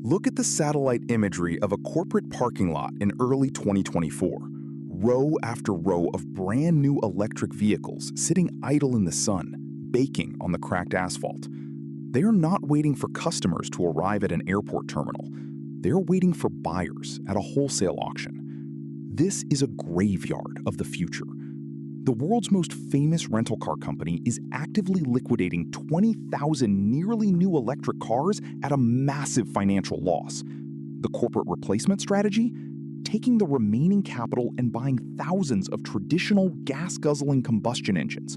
Look at the satellite imagery of a corporate parking lot in early 2024. Row after row of brand new electric vehicles sitting idle in the sun, baking on the cracked asphalt. They are not waiting for customers to arrive at an airport terminal. They are waiting for buyers at a wholesale auction. This is a graveyard of the future. The world's most famous rental car company is actively liquidating 20,000 nearly new electric cars at a massive financial loss. The corporate replacement strategy? Taking the remaining capital and buying thousands of traditional gas-guzzling combustion engines.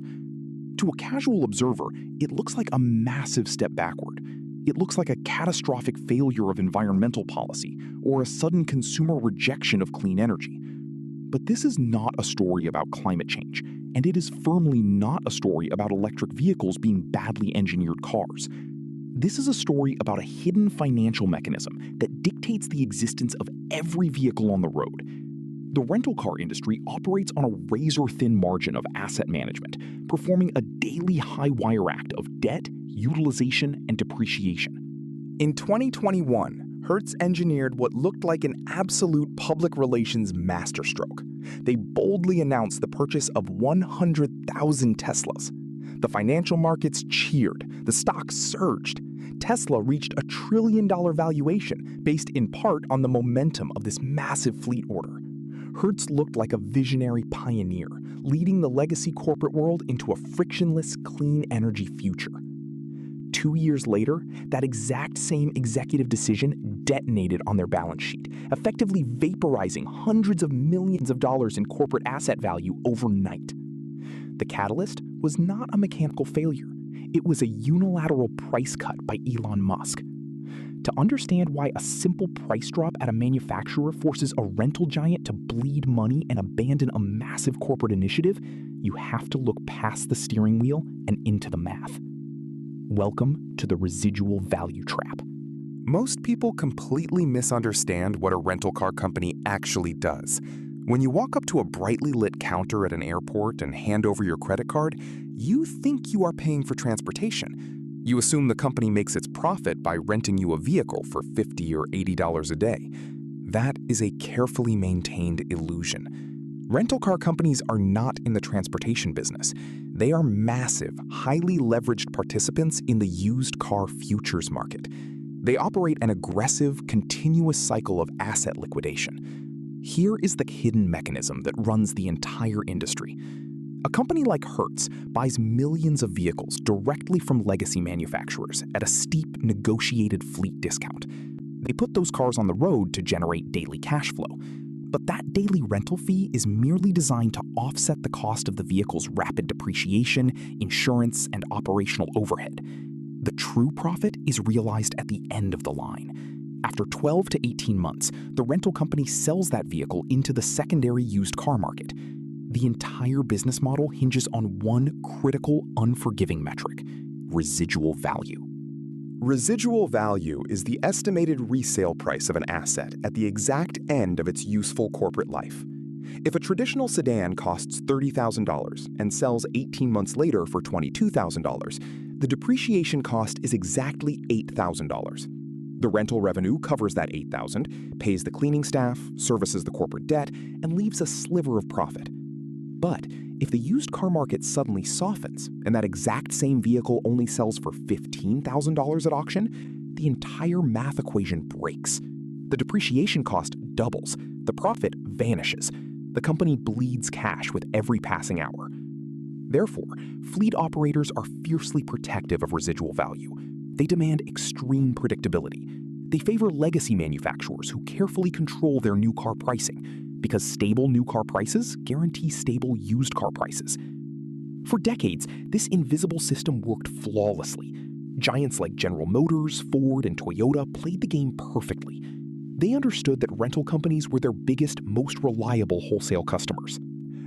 To a casual observer, it looks like a massive step backward. It looks like a catastrophic failure of environmental policy or a sudden consumer rejection of clean energy. But this is not a story about climate change, and it is firmly not a story about electric vehicles being badly engineered cars. This is a story about a hidden financial mechanism that dictates the existence of every vehicle on the road. The rental car industry operates on a razor-thin margin of asset management, performing a daily high-wire act of debt, utilization, and depreciation. In 2021, Hertz engineered what looked like an absolute public relations masterstroke. They boldly announced the purchase of 100,000 Teslas. The financial markets cheered. The stock surged. Tesla reached a $1 trillion valuation based in part on the momentum of this massive fleet order. Hertz looked like a visionary pioneer, leading the legacy corporate world into a frictionless, clean energy future. 2 years later, that exact same executive decision detonated on their balance sheet, effectively vaporizing hundreds of millions of dollars in corporate asset value overnight. The catalyst was not a mechanical failure. It was a unilateral price cut by Elon Musk. To understand why a simple price drop at a manufacturer forces a rental giant to bleed money and abandon a massive corporate initiative, you have to look past the steering wheel and into the math. Welcome to the residual value trap. Most people completely misunderstand what a rental car company actually does. When you walk up to a brightly lit counter at an airport and hand over your credit card, you think you are paying for transportation. You assume the company makes its profit by renting you a vehicle for $50 or $80 a day. That is a carefully maintained illusion. Rental car companies are not in the transportation business. They are massive, highly leveraged participants in the used car futures market. They operate an aggressive, continuous cycle of asset liquidation. Here is the hidden mechanism that runs the entire industry. A company like Hertz buys millions of vehicles directly from legacy manufacturers at a steep, negotiated fleet discount. They put those cars on the road to generate daily cash flow. But that daily rental fee is merely designed to offset the cost of the vehicle's rapid depreciation, insurance, and operational overhead. The true profit is realized at the end of the line. After 12 to 18 months, the rental company sells that vehicle into the secondary used car market. The entire business model hinges on one critical, unforgiving metric: residual value. Residual value is the estimated resale price of an asset at the exact end of its useful corporate life. If a traditional sedan costs $30,000 and sells 18 months later for $22,000, the depreciation cost is exactly $8,000. The rental revenue covers that $8,000, pays the cleaning staff, services the corporate debt, and leaves a sliver of profit. But if the used car market suddenly softens and that exact same vehicle only sells for $15,000 at auction, the entire math equation breaks. The depreciation cost doubles. The profit vanishes. The company bleeds cash with every passing hour. Therefore, fleet operators are fiercely protective of residual value. They demand extreme predictability. They favor legacy manufacturers who carefully control their new car pricing, because stable new car prices guarantee stable used car prices. For decades, this invisible system worked flawlessly. Giants like General Motors, Ford, and Toyota played the game perfectly. They understood that rental companies were their biggest, most reliable wholesale customers.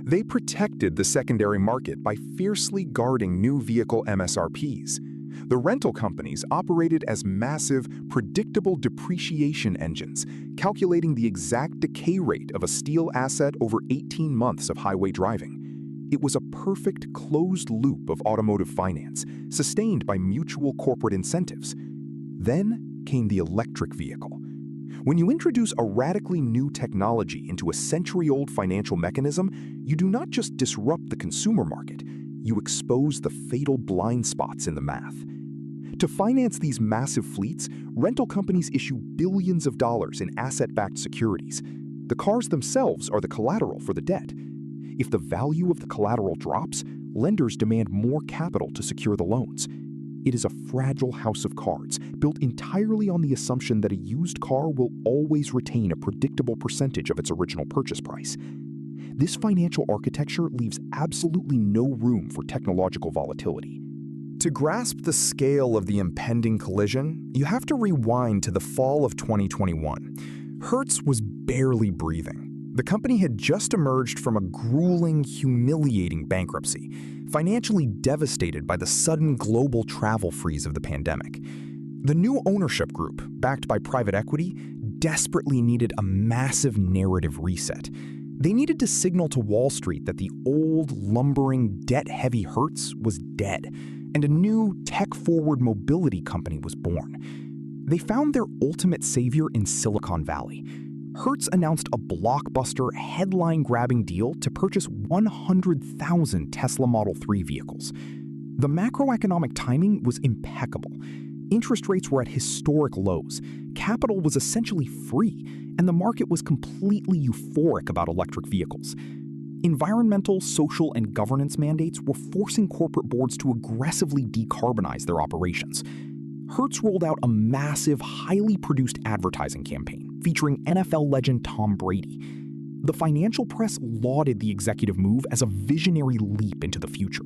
They protected the secondary market by fiercely guarding new vehicle MSRPs. The rental companies operated as massive, predictable depreciation engines, calculating the exact decay rate of a steel asset over 18 months of highway driving. It was a perfect closed loop of automotive finance, sustained by mutual corporate incentives. Then came the electric vehicle. When you introduce a radically new technology into a century-old financial mechanism, you do not just disrupt the consumer market, you expose the fatal blind spots in the math. To finance these massive fleets, rental companies issue billions of dollars in asset-backed securities. The cars themselves are the collateral for the debt. If the value of the collateral drops, lenders demand more capital to secure the loans. It is a fragile house of cards, built entirely on the assumption that a used car will always retain a predictable percentage of its original purchase price. This financial architecture leaves absolutely no room for technological volatility. To grasp the scale of the impending collision, you have to rewind to the fall of 2021. Hertz was barely breathing. The company had just emerged from a grueling, humiliating bankruptcy, financially devastated by the sudden global travel freeze of the pandemic. The new ownership group, backed by private equity, desperately needed a massive narrative reset. They needed to signal to Wall Street that the old, lumbering, debt-heavy Hertz was dead, and a new, tech-forward mobility company was born. They found their ultimate savior in Silicon Valley. Hertz announced a blockbuster, headline-grabbing deal to purchase 100,000 Tesla Model 3 vehicles. The macroeconomic timing was impeccable. Interest rates were at historic lows, capital was essentially free, and the market was completely euphoric about electric vehicles. Environmental, social, and governance mandates were forcing corporate boards to aggressively decarbonize their operations. Hertz rolled out a massive, highly produced advertising campaign featuring NFL legend Tom Brady. The financial press lauded the executive move as a visionary leap into the future.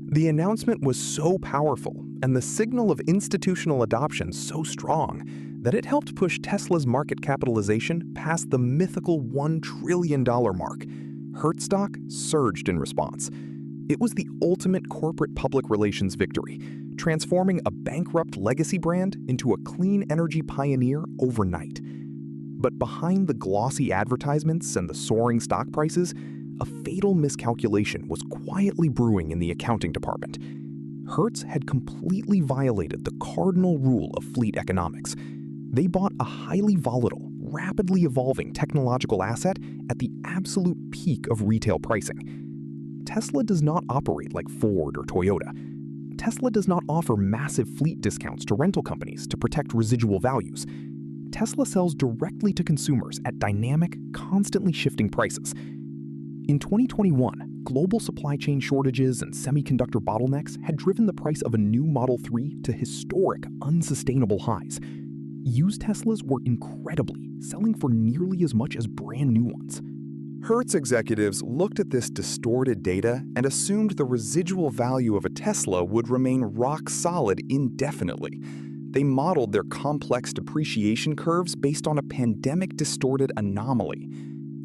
The announcement was so powerful and the signal of institutional adoption so strong that it helped push Tesla's market capitalization past the mythical $1 trillion mark. Hertz stock surged in response. It was the ultimate corporate public relations victory, transforming a bankrupt legacy brand into a clean energy pioneer overnight. But behind the glossy advertisements and the soaring stock prices, a fatal miscalculation was quietly brewing in the accounting department. Hertz had completely violated the cardinal rule of fleet economics. They bought a highly volatile, rapidly evolving technological asset at the absolute peak of retail pricing. Tesla does not operate like Ford or Toyota. Tesla does not offer massive fleet discounts to rental companies to protect residual values. Tesla sells directly to consumers at dynamic, constantly shifting prices. In 2021, global supply chain shortages and semiconductor bottlenecks had driven the price of a new Model 3 to historic, unsustainable highs. Used Teslas were incredibly selling for nearly as much as brand new ones. Hertz executives looked at this distorted data and assumed the residual value of a Tesla would remain rock solid indefinitely. They modeled their complex depreciation curves based on a pandemic-distorted anomaly.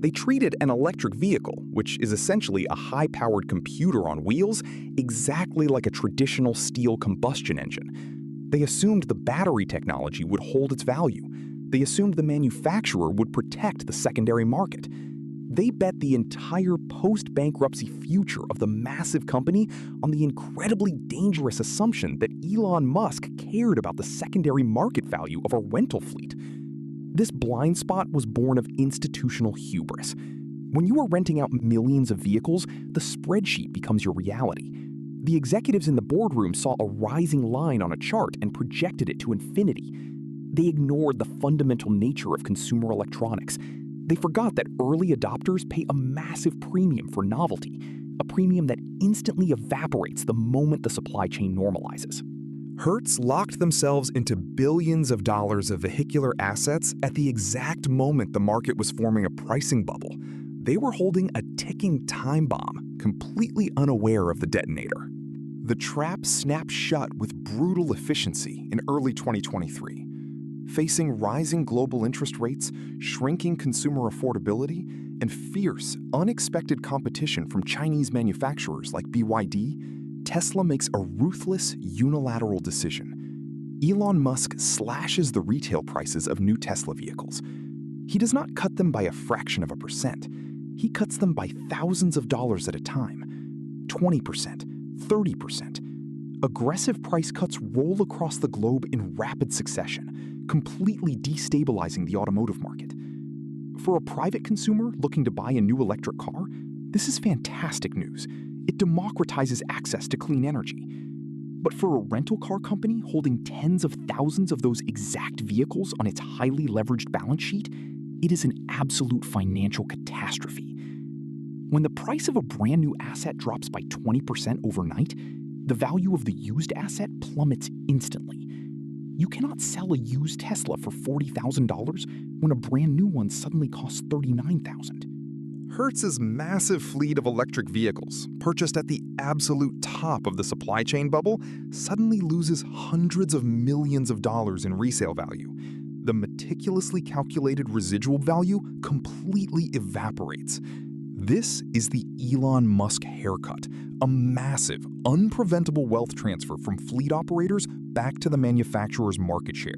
They treated an electric vehicle, which is essentially a high-powered computer on wheels, exactly like a traditional steel combustion engine. They assumed the battery technology would hold its value. They assumed the manufacturer would protect the secondary market. They bet the entire post-bankruptcy future of the massive company on the incredibly dangerous assumption that Elon Musk cared about the secondary market value of a rental fleet. This blind spot was born of institutional hubris. When you are renting out millions of vehicles, the spreadsheet becomes your reality. The executives in the boardroom saw a rising line on a chart and projected it to infinity. They ignored the fundamental nature of consumer electronics. They forgot that early adopters pay a massive premium for novelty, a premium that instantly evaporates the moment the supply chain normalizes. Hertz locked themselves into billions of dollars of vehicular assets at the exact moment the market was forming a pricing bubble. They were holding a ticking time bomb, completely unaware of the detonator. The trap snapped shut with brutal efficiency in early 2023. Facing rising global interest rates, shrinking consumer affordability, and fierce, unexpected competition from Chinese manufacturers like BYD, Tesla makes a ruthless, unilateral decision. Elon Musk slashes the retail prices of new Tesla vehicles. He does not cut them by a fraction of a percent. He cuts them by thousands of dollars at a time. 20%, 30%. Aggressive price cuts roll across the globe in rapid succession, completely destabilizing the automotive market. For a private consumer looking to buy a new electric car, this is fantastic news. It democratizes access to clean energy. But for a rental car company holding tens of thousands of those exact vehicles on its highly leveraged balance sheet, it is an absolute financial catastrophe. When the price of a brand new asset drops by 20% overnight, the value of the used asset plummets instantly. You cannot sell a used Tesla for $40,000 when a brand new one suddenly costs $39,000. Hertz's massive fleet of electric vehicles, purchased at the absolute top of the supply chain bubble, suddenly loses hundreds of millions of dollars in resale value. The meticulously calculated residual value completely evaporates. This is the Elon Musk Haircut, a massive, unpreventable wealth transfer from fleet operators back to the manufacturer's market share.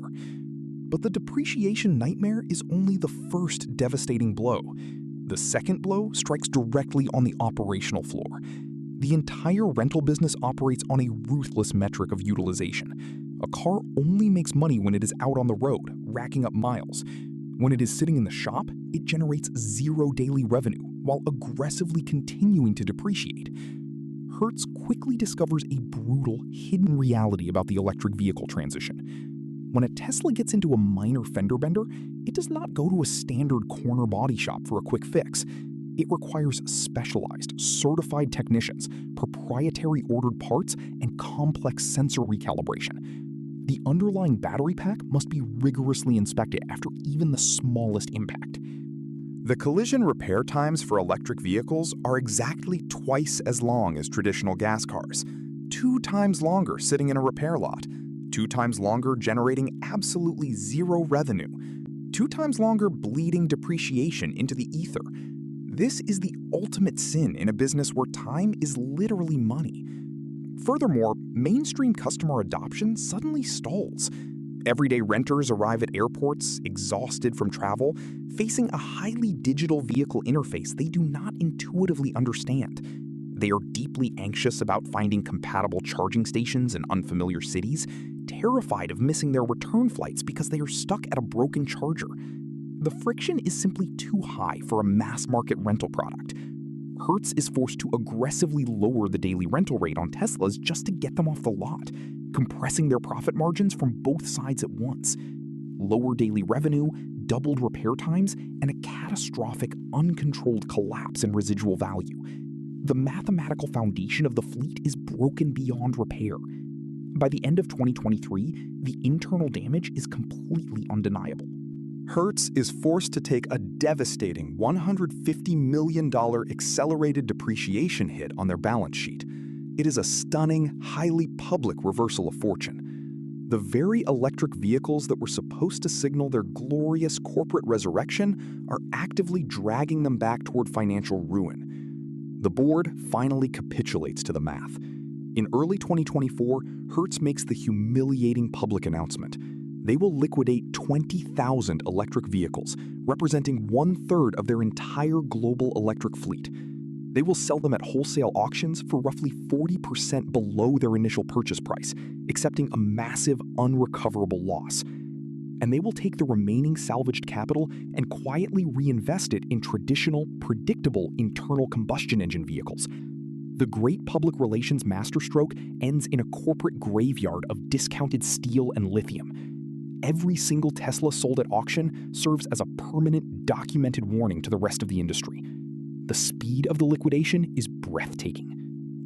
But the depreciation nightmare is only the first devastating blow. The second blow strikes directly on the operational floor. The entire rental business operates on a ruthless metric of utilization. A car only makes money when it is out on the road, racking up miles. When it is sitting in the shop, it generates zero daily revenue while aggressively continuing to depreciate. Hertz quickly discovers a brutal, hidden reality about the electric vehicle transition. When a Tesla gets into a minor fender bender, it does not go to a standard corner body shop for a quick fix. It requires specialized, certified technicians, proprietary ordered parts, and complex sensor recalibration. The underlying battery pack must be rigorously inspected after even the smallest impact. The collision repair times for electric vehicles are exactly twice as long as traditional gas cars, 2 times longer sitting in a repair lot, 2 times longer generating absolutely zero revenue, 2 times longer bleeding depreciation into the ether. This is the ultimate sin in a business where time is literally money. Furthermore, mainstream customer adoption suddenly stalls. Everyday renters arrive at airports, exhausted from travel, facing a highly digital vehicle interface they do not intuitively understand. They are deeply anxious about finding compatible charging stations in unfamiliar cities, terrified of missing their return flights because they are stuck at a broken charger. The friction is simply too high for a mass-market rental product. Hertz is forced to aggressively lower the daily rental rate on Teslas just to get them off the lot, compressing their profit margins from both sides at once. Lower daily revenue, doubled repair times, and a catastrophic, uncontrolled collapse in residual value. The mathematical foundation of the fleet is broken beyond repair. By the end of 2023, the internal damage is completely undeniable. Hertz is forced to take a devastating $150 million accelerated depreciation hit on their balance sheet. It is a stunning, highly public reversal of fortune. The very electric vehicles that were supposed to signal their glorious corporate resurrection are actively dragging them back toward financial ruin. The board finally capitulates to the math. In early 2024, Hertz makes the humiliating public announcement. They will liquidate 20,000 electric vehicles, representing 1/3 of their entire global electric fleet. They will sell them at wholesale auctions for roughly 40% below their initial purchase price, accepting a massive, unrecoverable loss. And they will take the remaining salvaged capital and quietly reinvest it in traditional, predictable internal combustion engine vehicles. The great public relations masterstroke ends in a corporate graveyard of discounted steel and lithium. Every single Tesla sold at auction serves as a permanent, documented warning to the rest of the industry. The speed of the liquidation is breathtaking.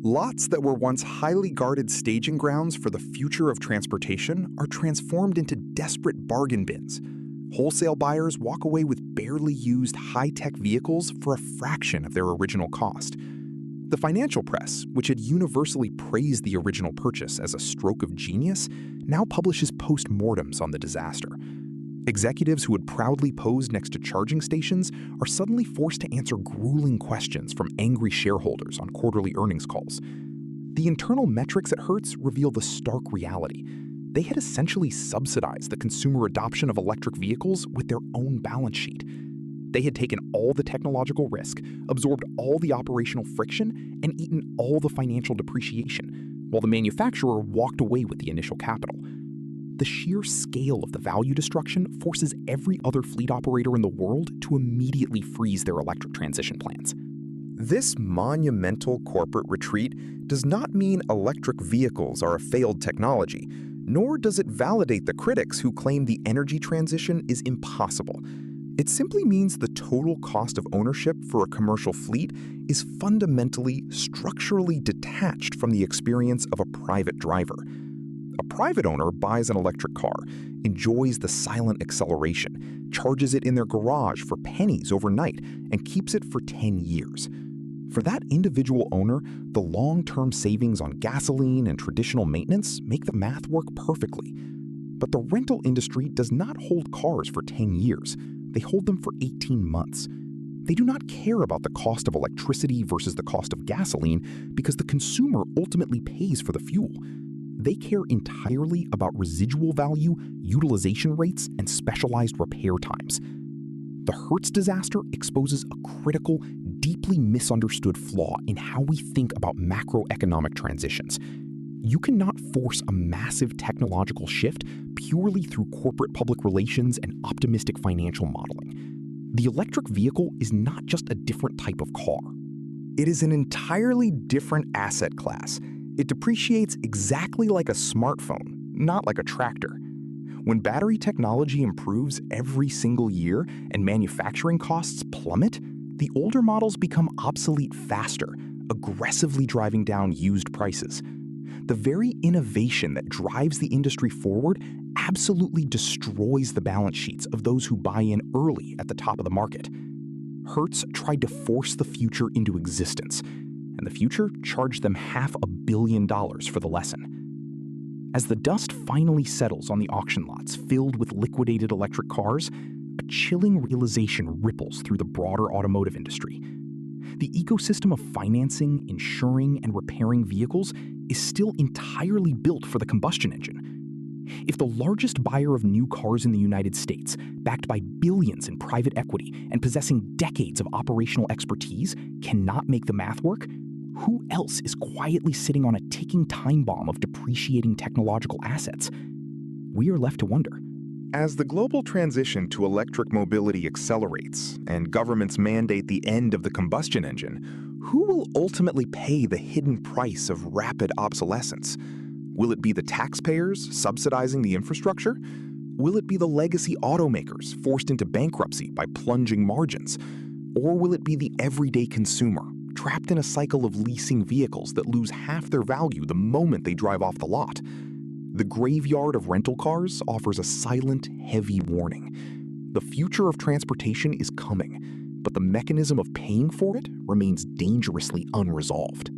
Lots that were once highly guarded staging grounds for the future of transportation are transformed into desperate bargain bins. Wholesale buyers walk away with barely used high-tech vehicles for a fraction of their original cost. The financial press, which had universally praised the original purchase as a stroke of genius, now publishes post-mortems on the disaster. Executives who had proudly posed next to charging stations are suddenly forced to answer grueling questions from angry shareholders on quarterly earnings calls. The internal metrics at Hertz reveal the stark reality. They had essentially subsidized the consumer adoption of electric vehicles with their own balance sheet. They had taken all the technological risk, absorbed all the operational friction, and eaten all the financial depreciation, while the manufacturer walked away with the initial capital. the sheer scale of the value destruction forces every other fleet operator in the world to immediately freeze their electric transition plans. This monumental corporate retreat does not mean electric vehicles are a failed technology, nor does it validate the critics who claim the energy transition is impossible. It simply means the total cost of ownership for a commercial fleet is fundamentally, structurally detached from the experience of a private driver. A private owner buys an electric car, enjoys the silent acceleration, charges it in their garage for pennies overnight, and keeps it for 10 years. For that individual owner, the long-term savings on gasoline and traditional maintenance make the math work perfectly. But the rental industry does not hold cars for 10 years. They hold them for 18 months. They do not care about the cost of electricity versus the cost of gasoline because the consumer ultimately pays for the fuel. They care entirely about residual value, utilization rates, and specialized repair times. The Hertz disaster exposes a critical, deeply misunderstood flaw in how we think about macroeconomic transitions. You cannot force a massive technological shift purely through corporate public relations and optimistic financial modeling. The electric vehicle is not just a different type of car. It is an entirely different asset class. It depreciates exactly like a smartphone, not like a tractor. When battery technology improves every single year and manufacturing costs plummet, the older models become obsolete faster, aggressively driving down used prices. The very innovation that drives the industry forward absolutely destroys the balance sheets of those who buy in early at the top of the market. Hertz tried to force the future into existence, and the future charged them $500 million for the lesson. As the dust finally settles on the auction lots filled with liquidated electric cars, a chilling realization ripples through the broader automotive industry. The ecosystem of financing, insuring, and repairing vehicles is still entirely built for the combustion engine. If the largest buyer of new cars in the United States, backed by billions in private equity and possessing decades of operational expertise, cannot make the math work, who else is quietly sitting on a ticking time bomb of depreciating technological assets? We are left to wonder. As the global transition to electric mobility accelerates and governments mandate the end of the combustion engine, who will ultimately pay the hidden price of rapid obsolescence? Will it be the taxpayers subsidizing the infrastructure? Will it be the legacy automakers forced into bankruptcy by plunging margins? Or will it be the everyday consumer, trapped in a cycle of leasing vehicles that lose half their value the moment they drive off the lot? The graveyard of rental cars offers a silent, heavy warning. The future of transportation is coming, but the mechanism of paying for it remains dangerously unresolved.